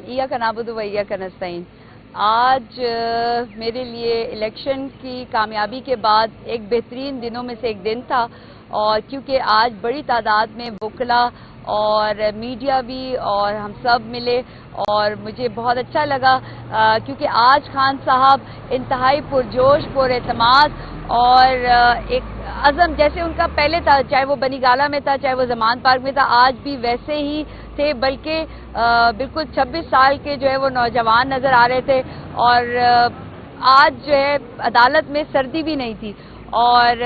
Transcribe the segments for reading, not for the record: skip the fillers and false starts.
ایاک نعبد و ایاک نستعین۔ آج میرے لیے الیکشن کی کامیابی کے بعد ایک بہترین دنوں میں سے ایک دن تھا، اور کیونکہ آج بڑی تعداد میں وکلا اور میڈیا بھی اور ہم سب ملے، اور مجھے بہت اچھا لگا کیونکہ آج خان صاحب انتہائی پرجوش پر اعتماد اور ایک عزم جیسے ان کا پہلے تھا، چاہے وہ بنی گالہ میں تھا، چاہے وہ زمان پارک میں تھا، آج بھی ویسے ہی تھے، بلکہ بالکل 26 سال کے جو ہے وہ نوجوان نظر آ رہے تھے، اور آج جو ہے عدالت میں سردی بھی نہیں تھی۔ اور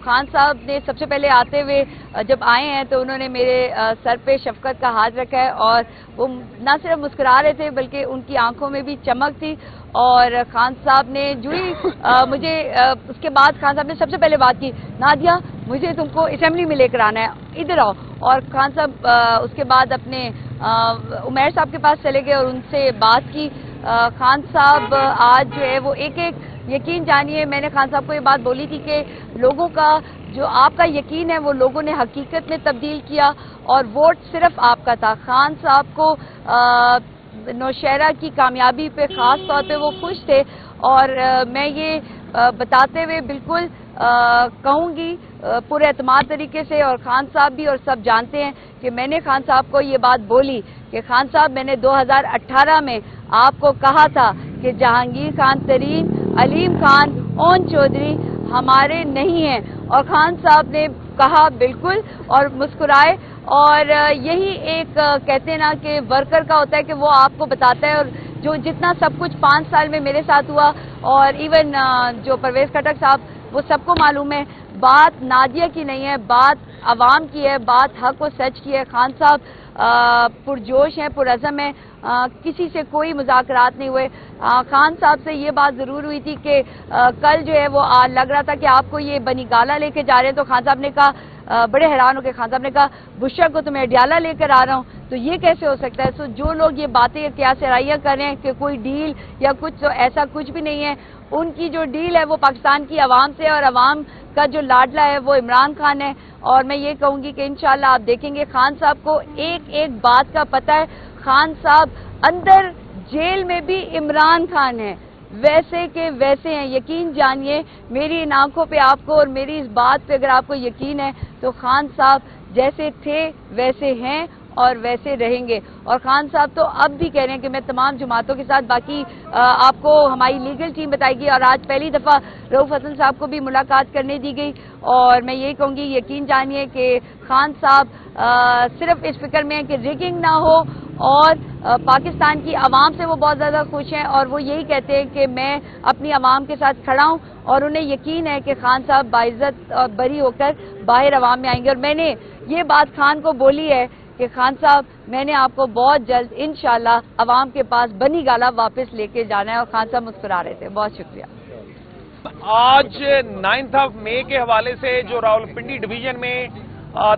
خان صاحب نے سب سے پہلے آتے ہوئے جب آئے ہیں تو انہوں نے میرے سر پہ شفقت کا ہاتھ رکھا ہے، اور وہ نہ صرف مسکرا رہے تھے بلکہ ان کی آنکھوں میں بھی چمک تھی۔ اور خان صاحب نے جو ہی مجھے اس کے بعد خان صاحب نے سب سے پہلے بات کی، نادیہ مجھے تم کو اسمبلی میں لے کر آنا ہے، ادھر آؤ۔ اور خان صاحب اس کے بعد اپنے عمیر صاحب کے پاس چلے گئے اور ان سے بات کی۔ خان صاحب آج جو ہے وہ ایک یقین جانیے، میں نے خان صاحب کو یہ بات بولی تھی کہ لوگوں کا جو آپ کا یقین ہے وہ لوگوں نے حقیقت میں تبدیل کیا، اور ووٹ صرف آپ کا تھا۔ خان صاحب کو نوشہرہ کی کامیابی پہ خاص طور پہ وہ خوش تھے، اور میں یہ بتاتے ہوئے بالکل کہوں گی پورے اعتماد طریقے سے، اور خان صاحب بھی اور سب جانتے ہیں کہ میں نے خان صاحب کو یہ بات بولی کہ خان صاحب میں نے 2018 میں آپ کو کہا تھا کہ جہانگیر خان ترین، علیم خان، اون چودھری ہمارے نہیں ہیں، اور خان صاحب نے کہا بالکل اور مسکرائے۔ اور یہی ایک کہتے ہیں نا کہ ورکر کا ہوتا ہے کہ وہ آپ کو بتاتا ہے، اور جو جتنا سب کچھ 5 سال میں میرے ساتھ ہوا، اور ایون جو پرویز خٹک صاحب وہ سب کو معلوم ہے، بات نادیہ کی نہیں ہے، بات عوام کی ہے، بات حق و سچ کی ہے۔ خان صاحب پرجوش ہیں، پرعزم ہیں، کسی سے کوئی مذاکرات نہیں ہوئے۔ خان صاحب سے یہ بات ضرور ہوئی تھی کہ کل جو ہے وہ لگ رہا تھا کہ آپ کو یہ بنی گالہ لے کے جا رہے ہیں، تو خان صاحب نے کہا بڑے حیران ہو کے خان صاحب نے کہا بشرا کو تو میں اڈیالہ لے کر آ رہا ہوں، تو یہ کیسے ہو سکتا ہے؟ جو لوگ یہ باتیں کیا سرائیاں کر رہے ہیں کہ کوئی ڈیل یا کچھ، تو ایسا کچھ بھی نہیں ہے۔ ان کی جو ڈیل ہے وہ پاکستان کی عوام سے، اور عوام کا جو لاڈلا ہے وہ عمران خان ہے۔ اور میں یہ کہوں گی کہ انشاءاللہ آپ دیکھیں گے خان صاحب کو ایک ایک بات کا پتہ ہے۔ خان صاحب اندر جیل میں بھی عمران خان ہے، ویسے کہ ویسے ہیں، یقین جانیے میری ان آنکھوں پہ آپ کو، اور میری اس بات پہ اگر آپ کو یقین ہے تو خان صاحب جیسے تھے ویسے ہیں اور ویسے رہیں گے۔ اور خان صاحب تو اب بھی کہہ رہے ہیں کہ میں تمام جماعتوں کے ساتھ، باقی آپ کو ہماری لیگل ٹیم بتائے گی، اور آج پہلی دفعہ رؤف حسن صاحب کو بھی ملاقات کرنے دی گئی، اور میں یہی کہوں گی یقین جانیے کہ خان صاحب صرف اس فکر میں ہیں کہ ریگنگ نہ ہو، اور پاکستان کی عوام سے وہ بہت زیادہ خوش ہیں، اور وہ یہی کہتے ہیں کہ میں اپنی عوام کے ساتھ کھڑا ہوں، اور انہیں یقین ہے کہ خان صاحب باعزت اور بری ہو کر باہر عوام میں آئیں گے۔ اور میں نے یہ بات خان کو بولی ہے کہ خان صاحب میں نے آپ کو بہت جلد انشاءاللہ عوام کے پاس بنی گالہ واپس لے کے جانا ہے، اور خان صاحب مسکرا رہے تھے۔ بہت شکریہ۔ آج 9 مئی کے حوالے سے جو راولپنڈی ڈویژن میں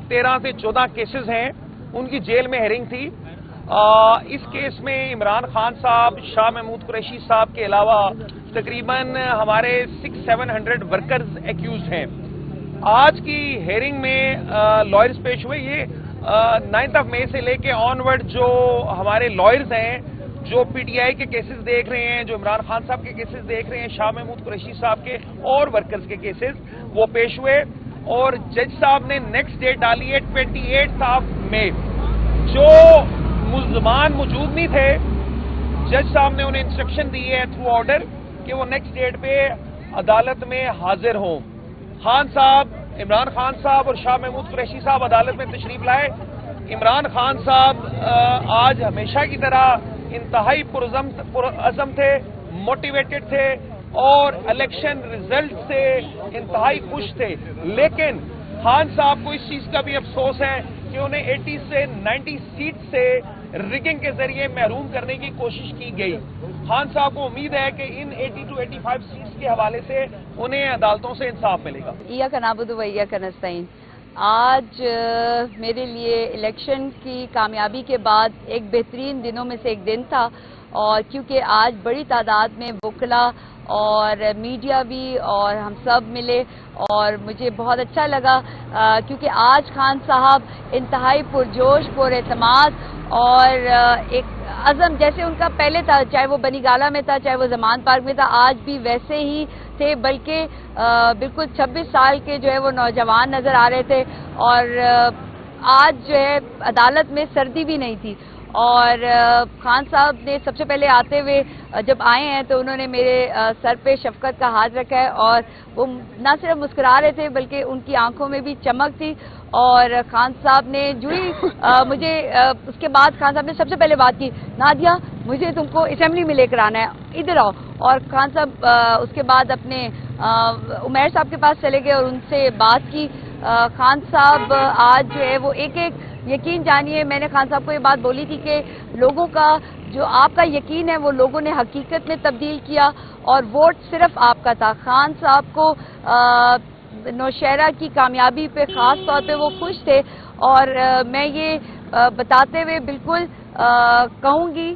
13 سے 14 کیسز ہیں ان کی جیل میں ہیرنگ تھی۔ اس کیس میں عمران خان صاحب، شاہ محمود قریشی صاحب کے علاوہ تقریباً ہمارے 600-700 ورکرز ایکیوزڈ ہیں۔ آج کی ہیرنگ میں لائرز پیش ہوئے۔ یہ 9 مئی سے لے کے آنورڈ جو ہمارے لائرز ہیں، جو پی ٹی آئی کے کیسز دیکھ رہے ہیں، جو عمران خان صاحب کے کیسز دیکھ رہے ہیں، شاہ محمود قریشی صاحب کے اور ورکرز کے کیسز وہ پیش ہوئے، اور جج صاحب نے نیکسٹ ڈیٹ ڈالی ہے 28 مئی۔ جو ملزمان موجود نہیں تھے، جج صاحب نے انہیں انسٹرکشن دی ہے تھرو آرڈر کہ وہ نیکسٹ ڈیٹ پہ عدالت میں حاضر ہوں۔ خان صاحب، عمران خان صاحب اور شاہ محمود قریشی صاحب عدالت میں تشریف لائے۔ عمران خان صاحب آج ہمیشہ کی طرح انتہائی پرعزم تھے، موٹیویٹڈ تھے، اور الیکشن ریزلٹ سے انتہائی خوش تھے، لیکن خان صاحب کو اس چیز کا بھی افسوس ہے کہ انہیں 80 سے 90 سیٹ سے ریگنگ کے ذریعے محروم کرنے کی کوشش کی گئی۔ خان صاحب کو امید ہے کہ ان 80 to 85 سیٹس کے حوالے سے انہیں عدالتوں سے انصاف ملے گا۔ ایاک نعبد و ایاک نستعین۔ آج میرے لیے الیکشن کی کامیابی کے بعد ایک بہترین دنوں میں سے ایک دن تھا، اور کیونکہ آج بڑی تعداد میں وکلا اور میڈیا بھی اور ہم سب ملے، اور مجھے بہت اچھا لگا کیونکہ آج خان صاحب انتہائی پرجوش پر اعتماد اور ایک عزم جیسے ان کا پہلے تھا، چاہے وہ بنی گالہ میں تھا، چاہے وہ زمان پارک میں تھا، آج بھی ویسے ہی تھے، بلکہ بالکل 26 سال کے جو ہے وہ نوجوان نظر آ رہے تھے، اور آج جو ہے عدالت میں سردی بھی نہیں تھی۔ اور خان صاحب نے سب سے پہلے آتے ہوئے جب آئے ہیں تو انہوں نے میرے سر پہ شفقت کا ہاتھ رکھا ہے، اور وہ نہ صرف مسکرا رہے تھے بلکہ ان کی آنکھوں میں بھی چمک تھی۔ اور خان صاحب نے جڑی مجھے اس کے بعد خان صاحب نے سب سے پہلے بات کی، نادیہ مجھے تم کو اسمبلی میں لے کر آنا ہے، ادھر آؤ۔ اور خان صاحب اس کے بعد اپنے عمیر صاحب کے پاس چلے گئے اور ان سے بات کی۔ خان صاحب آج جو ہے وہ ایک یقین جانیے، میں نے خان صاحب کو یہ بات بولی تھی کہ لوگوں کا جو آپ کا یقین ہے وہ لوگوں نے حقیقت میں تبدیل کیا، اور ووٹ صرف آپ کا تھا۔ خان صاحب کو نوشہرہ کی کامیابی پہ خاص طور پہ وہ خوش تھے، اور میں یہ بتاتے ہوئے بالکل کہوں گی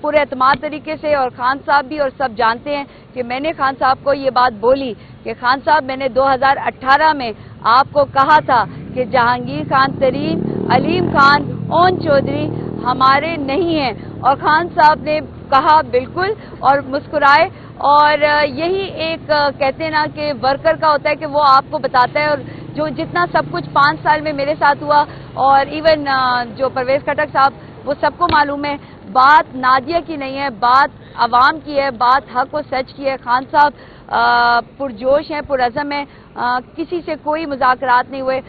پورے اعتماد طریقے سے، اور خان صاحب بھی اور سب جانتے ہیں کہ میں نے خان صاحب کو یہ بات بولی کہ خان صاحب میں نے 2018 میں آپ کو کہا تھا کہ جہانگیر خان ترین، علیم خان، اون چودھری ہمارے نہیں ہیں، اور خان صاحب نے کہا بالکل اور مسکرائے۔ اور یہی ایک کہتے ہیں نا کہ ورکر کا ہوتا ہے کہ وہ آپ کو بتاتا ہے، اور جو جتنا سب کچھ 5 سال میں میرے ساتھ ہوا، اور ایون جو پرویز خٹک صاحب وہ سب کو معلوم ہے، بات نادیہ کی نہیں ہے، بات عوام کی ہے، بات حق و سچ کی ہے۔ خان صاحب پرجوش ہیں، پرعزم ہیں، کسی سے کوئی مذاکرات نہیں ہوئے۔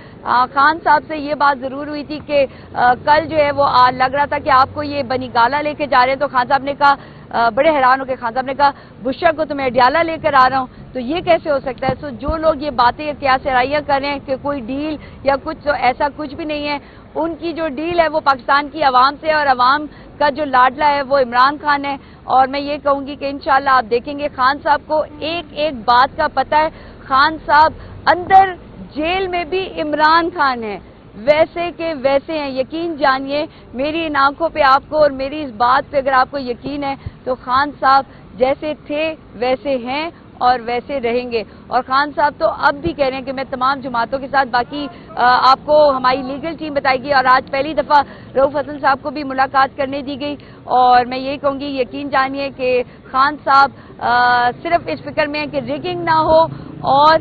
خان صاحب سے یہ بات ضرور ہوئی تھی کہ کل جو ہے وہ لگ رہا تھا کہ آپ کو یہ بنی گالہ لے کے جا رہے ہیں، تو خان صاحب نے کہا، بڑے حیران ہو کے خان صاحب نے کہا بشرا کو تو میں اڈیالہ لے کر آ رہا ہوں، تو یہ کیسے ہو سکتا ہے؟ تو جو لوگ یہ باتیں کیا سرائیاں کر رہے ہیں کہ کوئی ڈیل یا کچھ، تو ایسا کچھ بھی نہیں ہے۔ ان کی جو ڈیل ہے وہ پاکستان کی عوام سے، اور عوام کا جو لاڈلا ہے وہ عمران خان ہے۔ اور میں یہ کہوں گی کہ انشاءاللہ آپ دیکھیں گے خان صاحب کو ایک ایک بات کا پتہ ہے۔ خان صاحب اندر جیل میں بھی عمران خان ہے، ویسے کہ ویسے ہیں، یقین جانیے میری ان آنکھوں پہ آپ کو، اور میری اس بات پہ اگر آپ کو یقین ہے تو خان صاحب جیسے تھے ویسے ہیں اور ویسے رہیں گے۔ اور خان صاحب تو اب بھی کہہ رہے ہیں کہ میں تمام جماعتوں کے ساتھ، باقی آپ کو ہماری لیگل ٹیم بتائے گی، اور آج پہلی دفعہ رؤف حسن صاحب کو بھی ملاقات کرنے دی گئی، اور میں یہی کہوں گی یقین جانیے کہ خان صاحب صرف اس فکر میں ہے کہ ریگنگ نہ ہو، اور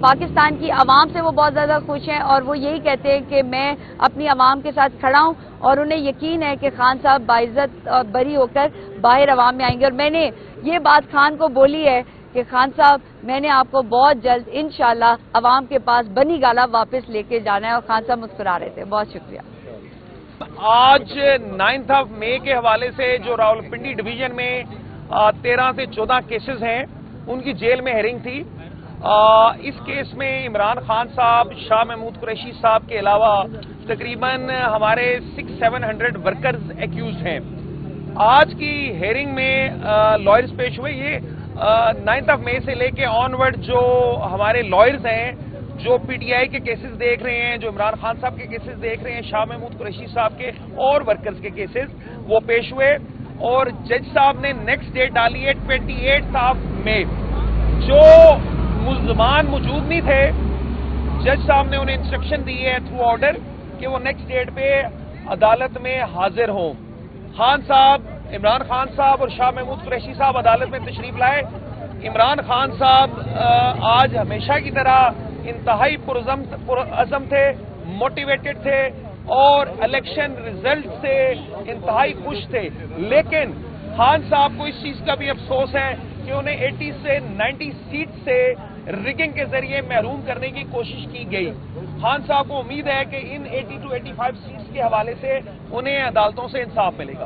پاکستان کی عوام سے وہ بہت زیادہ خوش ہیں، اور وہ یہی کہتے ہیں کہ میں اپنی عوام کے ساتھ کھڑا ہوں، اور انہیں یقین ہے کہ خان صاحب باعزت اور بری ہو کر باہر عوام میں آئیں گے۔ اور میں نے یہ بات خان کو بولی ہے کہ خان صاحب میں نے آپ کو بہت جلد انشاءاللہ عوام کے پاس بنی گالہ واپس لے کے جانا ہے، اور خان صاحب مسکرا رہے تھے۔ بہت شکریہ۔ آج 9 مئی کے حوالے سے جو راولپنڈی ڈویژن میں 13 سے 14 کیسز ہیں ان کی جیل میں ہیرنگ تھی۔ اس کیس میں عمران خان صاحب، شاہ محمود قریشی صاحب کے علاوہ تقریباً ہمارے 600-700 ورکرز ایکیوز ہیں۔ آج کی ہیرنگ میں لائرز پیش ہوئے۔ یہ 9 مئی سے لے کے آن ورڈ جو ہمارے لائرز ہیں، جو پی ٹی آئی کے کیسز دیکھ رہے ہیں، جو عمران خان صاحب کے کیسز دیکھ رہے ہیں، شاہ محمود قریشی صاحب کے اور ورکرز کے کیسز وہ پیش ہوئے، اور جج صاحب نے نیکسٹ ڈیٹ ڈالی ہے 28 مئی۔ جو ملزمان موجود نہیں تھے، جج صاحب نے انہیں انسٹرکشن دی ہے تھرو آرڈر کہ وہ نیکسٹ ڈیٹ پہ عدالت میں حاضر ہوں۔ خان صاحب، عمران خان صاحب اور شاہ محمود قریشی صاحب عدالت میں تشریف لائے۔ عمران خان صاحب آج ہمیشہ کی طرح انتہائی پرعزم تھے، موٹیویٹڈ تھے، اور الیکشن ریزلٹ سے انتہائی خوش تھے، لیکن خان صاحب کو اس چیز کا بھی افسوس ہے کہ انہیں 80 سے 90 سیٹ سے ریگنگ کے ذریعے محروم کرنے کی کوشش کی گئی۔ خان صاحب کو امید ہے کہ ان 80 to 85 سیٹس کے حوالے سے انہیں عدالتوں سے انصاف ملے گا۔